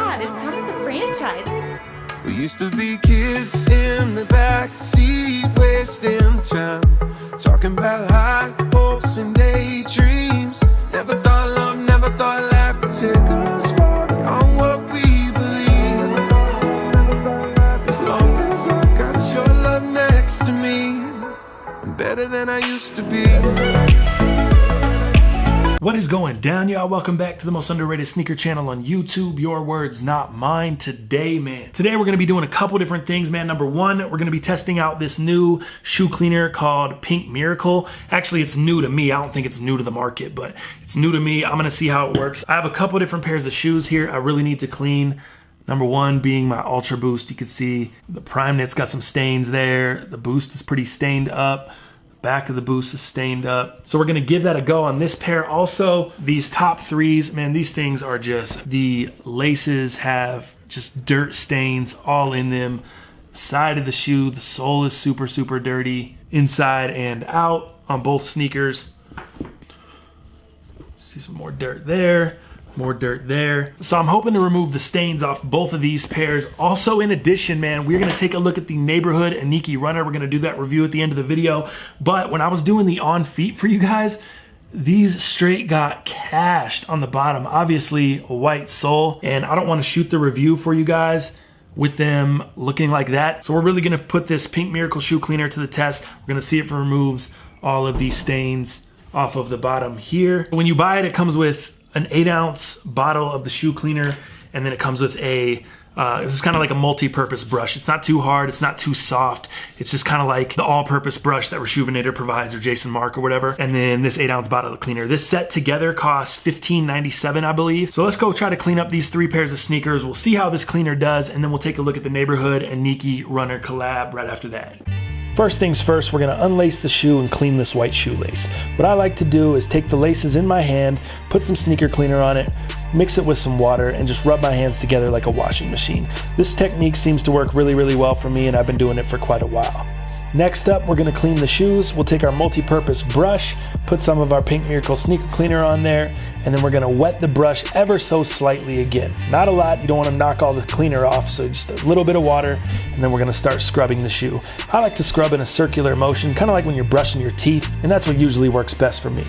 God, it started the franchise. We used to be kids in the back seat, wasting time, talking about high hopes and daydreams. Never thought love, never thought life could take us far beyond what we believed. As long as I got your love next to me, I'm better than I used to be. What is going down, y'all? Welcome back to the most underrated sneaker channel on YouTube. Your words, not mine. Today, we're gonna be doing a couple different things, man. Number one, we're gonna be testing out this new shoe cleaner called Pink Miracle. Actually, it's new to me. I don't think it's new to the market, but it's new to me. I'm gonna see how it works. I have a couple different pairs of shoes here I really need to clean. Number one being my Ultra Boost. You can see the Prime Knit's got some stains there. The Boost is pretty stained up. Back of the Boost is stained up. So we're gonna give that a go on this pair. Also, these top threes, man, these things are just, the laces have just dirt stains all in them. Side of the shoe, the sole is super, super dirty, inside and out on both sneakers. See some more dirt there. More dirt there. So I'm hoping to remove the stains off both of these pairs. Also, in addition, man, we're gonna take a look at the Neighborhood Aniki runner. We're gonna do that review at the end of the video. But when I was doing the on feet for you guys, these straight got cashed on the bottom. Obviously a white sole, and I don't wanna shoot the review for you guys with them looking like that. So we're really gonna put this Pink Miracle shoe cleaner to the test. We're gonna see if it removes all of these stains off of the bottom here. When you buy it, it comes with an 8-ounce bottle of the shoe cleaner, and then it comes with a this is kind of like a multi-purpose brush. It's not too hard, it's not too soft. It's just kind of like the all-purpose brush that Rejuvenator provides, or Jason Mark or whatever. And then this 8-ounce bottle of cleaner. This set together costs $15.97, I believe. So let's go try to clean up these 3 pairs of sneakers. We'll see how this cleaner does, and then we'll take a look at the Neighborhood Aniki runner collab right after that. First things first, we're gonna unlace the shoe and clean this white shoelace. What I like to do is take the laces in my hand, put some sneaker cleaner on it, mix it with some water, and just rub my hands together like a washing machine. This technique seems to work really, really well for me, and I've been doing it for quite a while. Next up, we're gonna clean the shoes. We'll take our multi-purpose brush, put some of our Pink Miracle sneaker cleaner on there, and then we're gonna wet the brush ever so slightly again. Not a lot, you don't wanna knock all the cleaner off, so just a little bit of water, and then we're gonna start scrubbing the shoe. I like to scrub in a circular motion, kind of like when you're brushing your teeth, and that's what usually works best for me.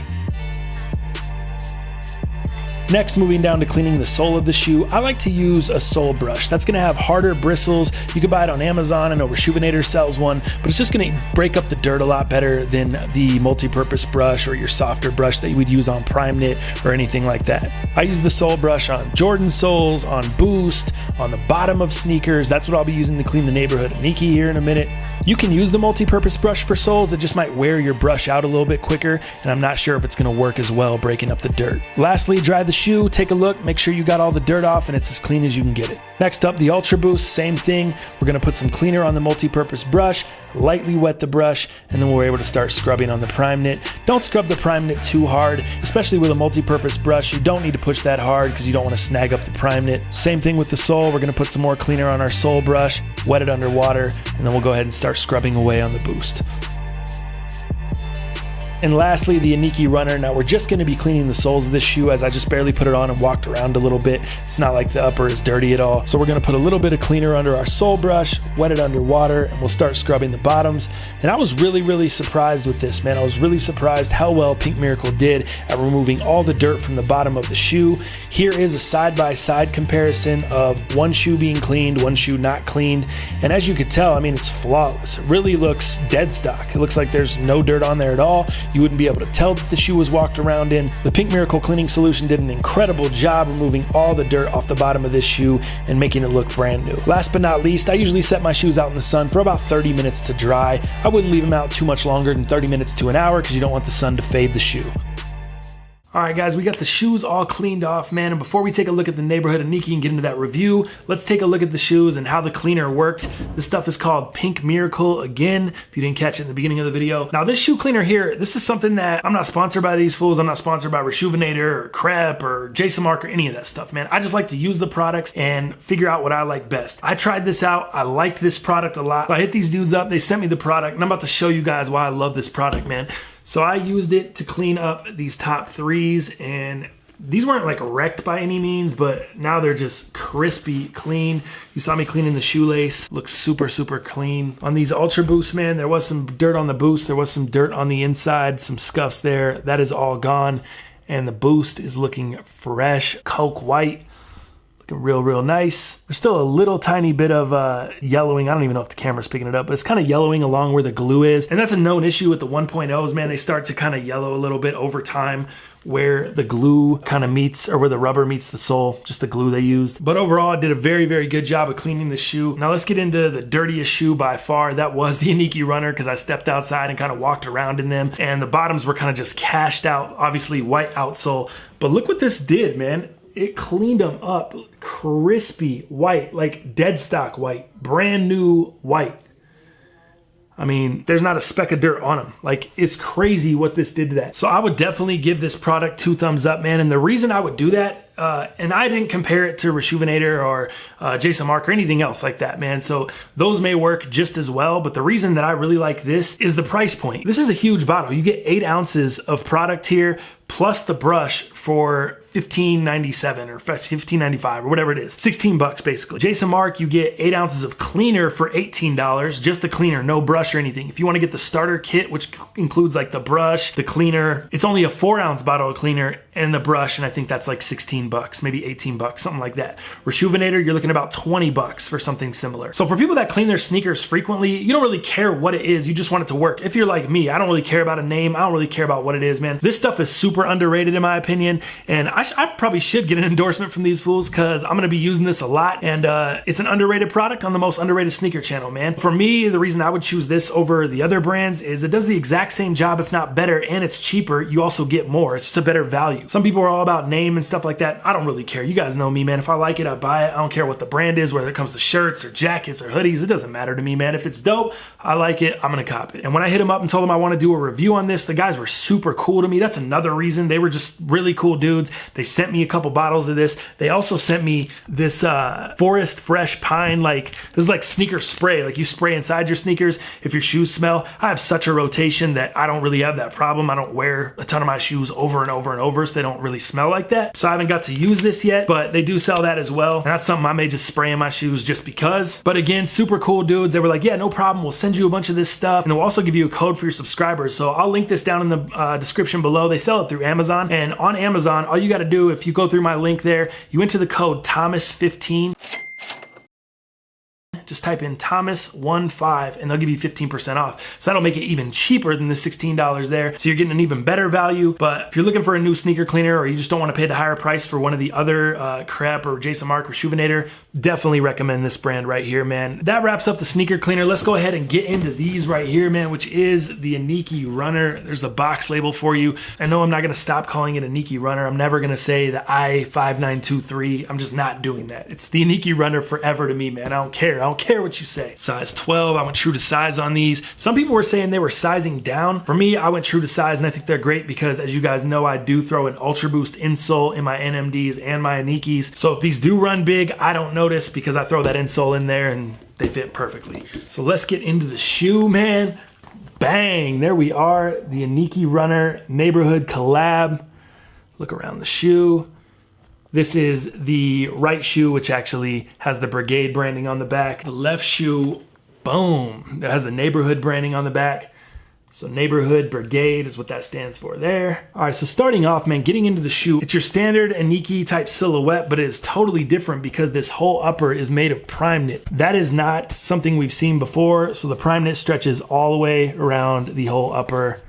Next, moving down to cleaning the sole of the shoe, I like to use a sole brush. That's gonna have harder bristles. You can buy it on Amazon. I know Rejuvenator sells one, but it's just gonna break up the dirt a lot better than the multi-purpose brush or your softer brush that you would use on Prime Knit or anything like that. I use the sole brush on Jordan soles, on Boost, on the bottom of sneakers. That's what I'll be using to clean the Neighborhood Aniki here in a minute. You can use the multi-purpose brush for soles. It just might wear your brush out a little bit quicker, and I'm not sure if it's gonna work as well breaking up the dirt. Lastly, dry the shoe, take a look, make sure you got all the dirt off and it's as clean as you can get it. Next up, the Ultra Boost, same thing. We're gonna put some cleaner on the multi-purpose brush, lightly wet the brush, and then we're able to start scrubbing on the Prime Knit. Don't scrub the Prime Knit too hard, especially with a multi-purpose brush. You don't need to push that hard because you don't want to snag up the Prime Knit. Same thing with the sole. We're gonna put some more cleaner on our sole brush, wet it under water, and then we'll go ahead and start scrubbing away on the Boost. And lastly, the Iniki runner. Now we're just gonna be cleaning the soles of this shoe, as I just barely put it on and walked around a little bit. It's not like the upper is dirty at all. So we're gonna put a little bit of cleaner under our sole brush, wet it under water, and we'll start scrubbing the bottoms. And I was really, really surprised with this, man. I was really surprised how well Pink Miracle did at removing all the dirt from the bottom of the shoe. Here is a side-by-side comparison of one shoe being cleaned, one shoe not cleaned. And as you could tell, I mean, it's flawless. It really looks dead stock. It looks like there's no dirt on there at all. You wouldn't be able to tell that the shoe was walked around in. The Pink Miracle cleaning solution did an incredible job removing all the dirt off the bottom of this shoe and making it look brand new. Last but not least, I usually set my shoes out in the sun for about 30 minutes to dry. I wouldn't leave them out too much longer than 30 minutes to an hour because you don't want the sun to fade the shoe. All right, guys, we got the shoes all cleaned off, man. And before we take a look at the Neighborhood Aniki and get into that review, let's take a look at the shoes and how the cleaner worked. This stuff is called Pink Miracle, again, if you didn't catch it in the beginning of the video. Now, this shoe cleaner here, this is something that I'm not sponsored by these fools. I'm not sponsored by Rejuvenator or Crep or Jason Mark or any of that stuff, man. I just like to use the products and figure out what I like best. I tried this out. I liked this product a lot. So I hit these dudes up. They sent me the product, and I'm about to show you guys why I love this product, man. So I used it to clean up these top threes, and These weren't like wrecked by any means, but now they're just crispy clean. You saw me cleaning the shoelace. Looks super, super clean. On these Ultra Boosts, man, there was some dirt on the boost. There was some dirt on the inside, some scuffs there. That is all gone. And the boost is looking fresh, coke white. Real, real nice. There's still a little tiny bit of yellowing. I don't even know if the camera's picking it up, but it's kind of yellowing along where the glue is. And that's a known issue with the 1.0s, man. They start to kind of yellow a little bit over time where the glue kind of meets, or where the rubber meets the sole, just the glue they used. But overall, I did a very, very good job of cleaning the shoe. Now let's get into the dirtiest shoe by far. That was the Iniki runner, because I stepped outside and kind of walked around in them, and the bottoms were kind of just cashed out, obviously white outsole. But look what this did, man. It cleaned them up, crispy white, like dead stock white, brand new white. I mean, there's not a speck of dirt on them. Like, it's crazy what this did to that. So I would definitely give this product 2 thumbs up, man. And the reason I would do that, and I didn't compare it to Rejuvenator or Jason Mark or anything else like that, man. So those may work just as well. But the reason that I really like this is the price point. This is a huge bottle. You get 8 ounces of product here, plus the brush for $15.97 or $15.95 or whatever it is. 16 bucks basically. Jason Mark, you get 8 ounces of cleaner for $18, just the cleaner, no brush or anything. If you want to get the starter kit, which includes like the brush, the cleaner, it's only a 4-ounce bottle of cleaner and the brush, and I think that's like 16 bucks, maybe 18 bucks, something like that. Rejuvenator, you're looking about 20 bucks for something similar. So for people that clean their sneakers frequently, you don't really care what it is, you just want it to work. If you're like me, I don't really care about a name, I don't really care about what it is, man. This stuff is super underrated in my opinion, and I probably should get an endorsement from these fools, because I'm gonna be using this a lot, and it's an underrated product on the most underrated sneaker channel, man. For me, the reason I would choose this over the other brands is it does the exact same job, if not better, and it's cheaper. You also get more. It's just a better value. Some people are all about name and stuff like that. I don't really care. You guys know me, man. If I like it, I buy it. I don't care what the brand is, whether it comes to shirts or jackets or hoodies. It doesn't matter to me, man. If it's dope, I like it, I'm gonna cop it. And when I hit them up and told them I want to do a review on this, the guys were super cool to me. That's another reason. They were just really cool dudes. They sent me a couple bottles of this. They also sent me this Forest Fresh Pine, like, this is like sneaker spray. Like, you spray inside your sneakers if your shoes smell. I have such a rotation that I don't really have that problem. I don't wear a ton of my shoes over and over and over, so they don't really smell like that. So I haven't got to use this yet, but they do sell that as well. And that's something I may just spray in my shoes just because. But again, super cool dudes. They were like, yeah, no problem. We'll send you a bunch of this stuff, and we'll also give you a code for your subscribers. So I'll link this down in the description below. They sell it through Amazon, and on Amazon, all you got to do, if you go through my link there, you enter the code Thomas15. Just type in Thomas15 and they'll give you 15% off. So that'll make it even cheaper than the $16 there. So you're getting an even better value. But if you're looking for a new sneaker cleaner, or you just don't want to pay the higher price for one of the other crap or Jason Mark Rejuvenator, definitely recommend this brand right here, man. That wraps up the sneaker cleaner. Let's go ahead and get into these right here, man, which is the Aniki Runner. There's a box label for you. I know I'm not going to stop calling it Aniki Runner. I'm never going to say the I5923. I'm just not doing that. It's the Aniki Runner forever to me, man. I don't care. I don't care what you say. Size 12, I went true to size on these. Some people were saying they were sizing down. For me, I went true to size, and I think they're great because, as you guys know, I do throw an Ultra Boost insole in my NMDs and my Anikis. So if these do run big, I don't notice because I throw that insole in there and they fit perfectly. So let's get into the shoe, man. Bang, there we are. The Aniki Runner Neighborhood Collab. Look around the shoe. This is the right shoe, which actually has the Brigade branding on the back. The left shoe, boom, it has the Neighborhood branding on the back. So Neighborhood Brigade is what that stands for there. All right, so starting off, man, getting into the shoe, it's your standard Aniki type silhouette, but it is totally different because this whole upper is made of prime knit. That is not something we've seen before. So the prime knit stretches all the way around the whole upper,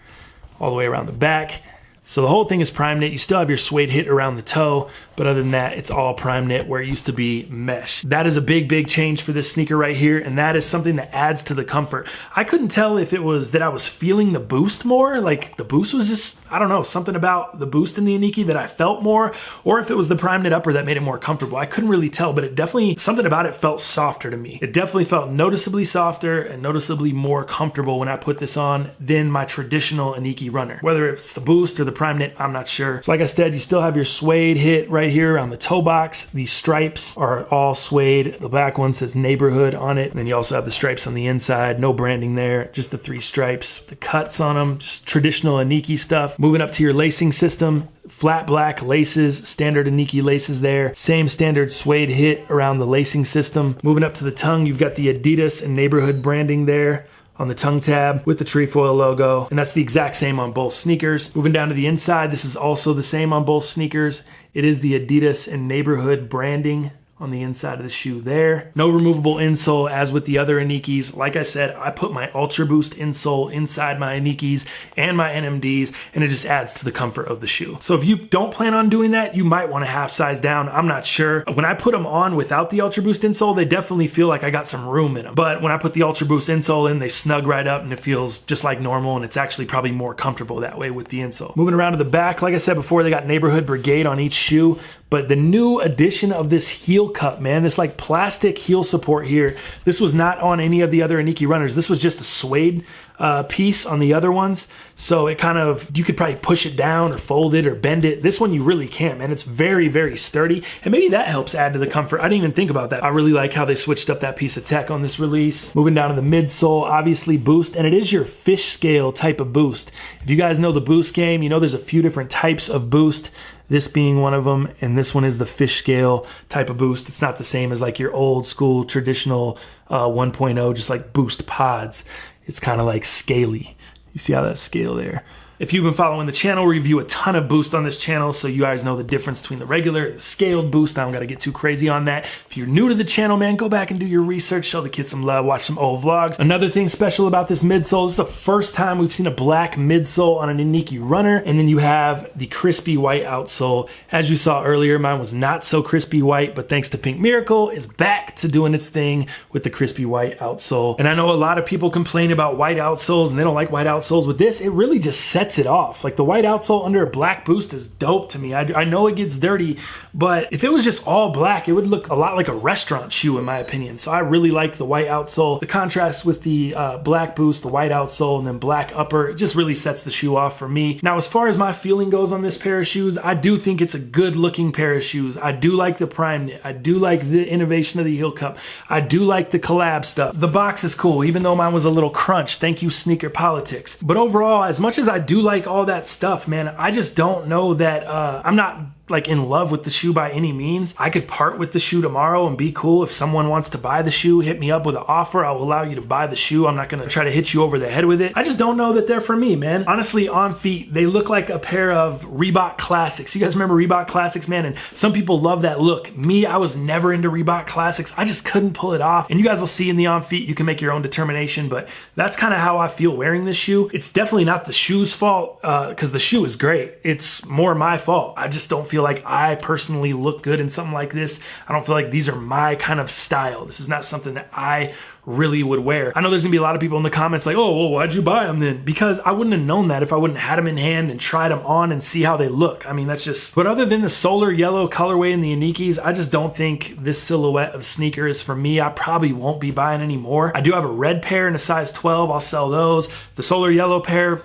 all the way around the back. So the whole thing is prime knit. You still have your suede hit around the toe, but other than that, it's all prime knit where it used to be mesh. That is a big, big change for this sneaker right here, and that is something that adds to the comfort. I couldn't tell if it was that I was feeling the boost more, like the boost was just, I don't know, something about the boost in the Aniki that I felt more, or if it was the prime knit upper that made it more comfortable. I couldn't really tell, but it definitely, something about it felt softer to me. It definitely felt noticeably softer and noticeably more comfortable when I put this on than my traditional Aniki Runner. Whether it's the boost or the prime knit, I'm not sure. So like I said, you still have your suede hit right here on the toe box, these stripes are all suede. The back one says neighborhood on it. And then you also have the stripes on the inside, no branding there, just the 3 stripes. The cuts on them, just traditional Aniki stuff. Moving up to your lacing system, flat black laces, standard Aniki laces there. Same standard suede hit around the lacing system. Moving up to the tongue, you've got the Adidas and neighborhood branding there on the tongue tab with the trefoil logo. And that's the exact same on both sneakers. Moving down to the inside, this is also the same on both sneakers. It is the Adidas and neighborhood branding on the inside of the shoe there. No removable insole as with the other Anikis. Like I said, I put my Ultra Boost insole inside my Anikis and my NMDs, and it just adds to the comfort of the shoe. So if you don't plan on doing that, you might want to half size down. I'm not sure. When I put them on without the Ultra Boost insole, they definitely feel like I got some room in them. But when I put the Ultra Boost insole in, they snug right up and it feels just like normal, and it's actually probably more comfortable that way with the insole. Moving around to the back, like I said before, they got Neighborhood Brigade on each shoe. But the new addition of this heel cup, man, this like plastic heel support here, this was not on any of the other Aniki runners. This was just a suede piece on the other ones. So it kind of, you could probably push it down or fold it or bend it. This one you really can't, man. It's very, very sturdy. And maybe that helps add to the comfort. I didn't even think about that. I really like how they switched up that piece of tech on this release. Moving down to the midsole, obviously Boost, and it is your fish scale type of Boost. If you guys know the Boost game, you know there's a few different types of Boost. This being one of them, and this one is the fish scale type of Boost. It's not the same as like your old school traditional 1.0, just like Boost pods. It's kind of like scaly. You see how that's scale there? If you've been following the channel, we review a ton of Boost on this channel, so you guys know the difference between the regular and the scaled Boost. I don't gotta get too crazy on that. If you're new to the channel, man, go back and do your research, show the kids some love, watch some old vlogs. Another thing special about this midsole, this is the first time we've seen a black midsole on an Iniki runner, and then you have the crispy white outsole. As you saw earlier, mine was not so crispy white, but thanks to Pink Miracle, it's back to doing its thing with the crispy white outsole. And I know a lot of people complain about white outsoles, and they don't like white outsoles. With this, it really just sets it off. Like the white outsole under a black Boost is dope to me. I know it gets dirty, but if it was just all black, it would look a lot like a restaurant shoe in my opinion. So I really like the white outsole. The contrast with the black Boost, the white outsole, and then black upper, it just really sets the shoe off for me. Now, as far as my feeling goes on this pair of shoes, I do think it's a good looking pair of shoes. I do like the prime knit. I do like the innovation of the heel cup. I do like the collab stuff. The box is cool, even though mine was a little crunch. Thank you, Sneaker Politics. But overall, as much as I do like all that stuff, man, I just don't know that I'm not like in love with the shoe by any means. I could part with the shoe tomorrow and be cool. If someone wants to buy the shoe, hit me up with an offer. I'll allow you to buy the shoe. I'm not gonna try to hit you over the head with it. I just don't know that they're for me, man. Honestly, on feet, they look like a pair of Reebok Classics. You guys remember Reebok Classics, man? And some people love that look. Me, I was never into Reebok Classics. I just couldn't pull it off. And you guys will see in the on feet, you can make your own determination, but that's kind of how I feel wearing this shoe. It's definitely not the shoe's fault, because the shoe is great. It's more my fault. I just don't feel like I personally look good in something like this. I don't feel like these are my kind of style. This is not something that I really would wear. I know there's gonna be a lot of people in the comments like, oh, well, why'd you buy them then? Because I wouldn't have known that if I wouldn't have had them in hand and tried them on and see how they look. I mean, that's just, but other than the solar yellow colorway in the Anikis, I just don't think this silhouette of sneaker is for me. I probably won't be buying any more. I do have a red pair in a size 12. I'll sell those. The solar yellow pair,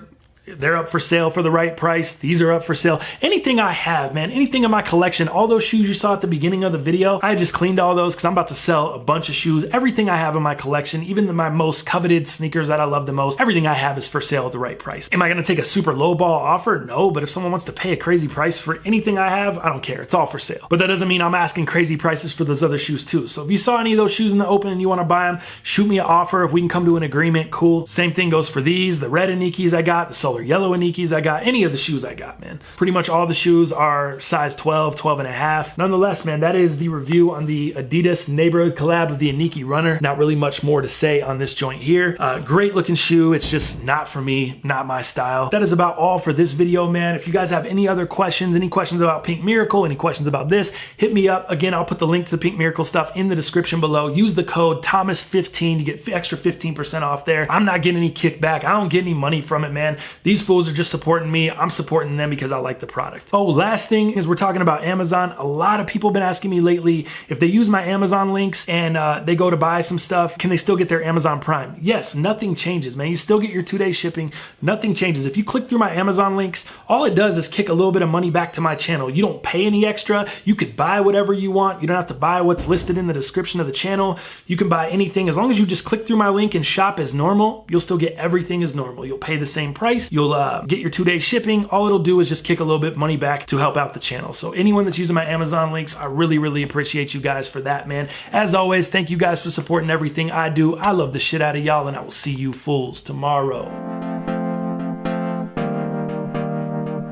they're up for sale for the right price. These are up for sale. Anything I have, man, anything in my collection, all those shoes you saw at the beginning of the video, I just cleaned all those because I'm about to sell a bunch of shoes. Everything I have in my collection, even my most coveted sneakers that I love the most, everything I have is for sale at the right price. Am I gonna take a super low ball offer? No, but if someone wants to pay a crazy price for anything I have, I don't care. It's all for sale. But that doesn't mean I'm asking crazy prices for those other shoes too. So if you saw any of those shoes in the open and you wanna buy them, shoot me an offer. If we can come to an agreement, cool. Same thing goes for these, the red Anikis I got, the solar yellow Anikis I got, any of the shoes I got, man. Pretty much all the shoes are size 12, 12 and a half. Nonetheless, man, that is the review on the Adidas neighborhood collab of the Aniki runner. Not really much more to say on this joint here. Great looking shoe. It's just not for me, not my style. That is about all for this video, man. If you guys have any other questions, any questions about Pink Miracle, any questions about this, hit me up. Again, I'll put the link to the Pink Miracle stuff in the description below. Use the code Thomas15 to get extra 15% off there. I'm not getting any kickback. I don't get any money from it, man. These fools are just supporting me. I'm supporting them because I like the product. Oh, last thing is we're talking about Amazon. A lot of people have been asking me lately if they use my Amazon links and they go to buy some stuff, can they still get their Amazon Prime? Yes, nothing changes, man. You still get your 2-day shipping. Nothing changes. If you click through my Amazon links, all it does is kick a little bit of money back to my channel. You don't pay any extra. You could buy whatever you want. You don't have to buy what's listed in the description of the channel. You can buy anything. As long as you just click through my link and shop as normal, you'll still get everything as normal. You'll pay the same price. You'll get your 2-day shipping. All it'll do is just kick a little bit money back to help out the channel. So anyone that's using my Amazon links, I really, really appreciate you guys for that, man. As always, thank you guys for supporting everything I do. I love the shit out of y'all, and I will see you fools tomorrow.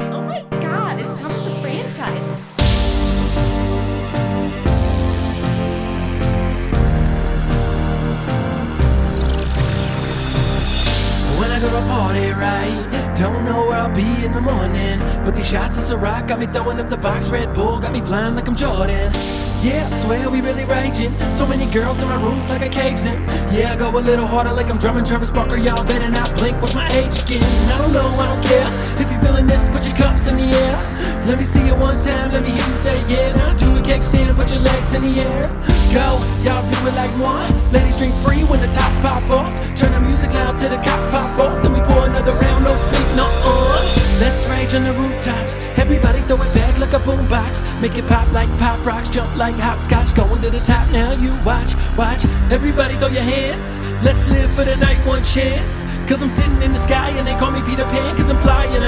Oh my god, it's Thomas the franchise. When I go to a party, right? Don't know where I'll be in the morning, but these shots of Ciroc got me throwing up the box. Red Bull got me flying like I'm Jordan. Yeah, I swear we really raging. So many girls in my rooms like I caged them. Yeah, I go a little harder like I'm drumming Travis Barker. Y'all better not blink, what's my age again? I don't know, I don't care. If you're feeling this, put your cups in the air. Let me see you one time, let me hear you say yeah. Now do a cake stand, put your legs in the air. Go, y'all do it like one. Ladies drink free when the tops pop off. Turn the music loud till the cops pop off. Then we pour another round, no sleep, no Let's rage on the rooftops. Everybody throw it back like a boombox. Make it pop like pop rocks, jump like hopscotch. Going to the top now, you watch, watch. Everybody throw your hands. Let's live for the night, one chance. Cause I'm sitting in the sky and they call me Peter Pan. Cause I'm flying and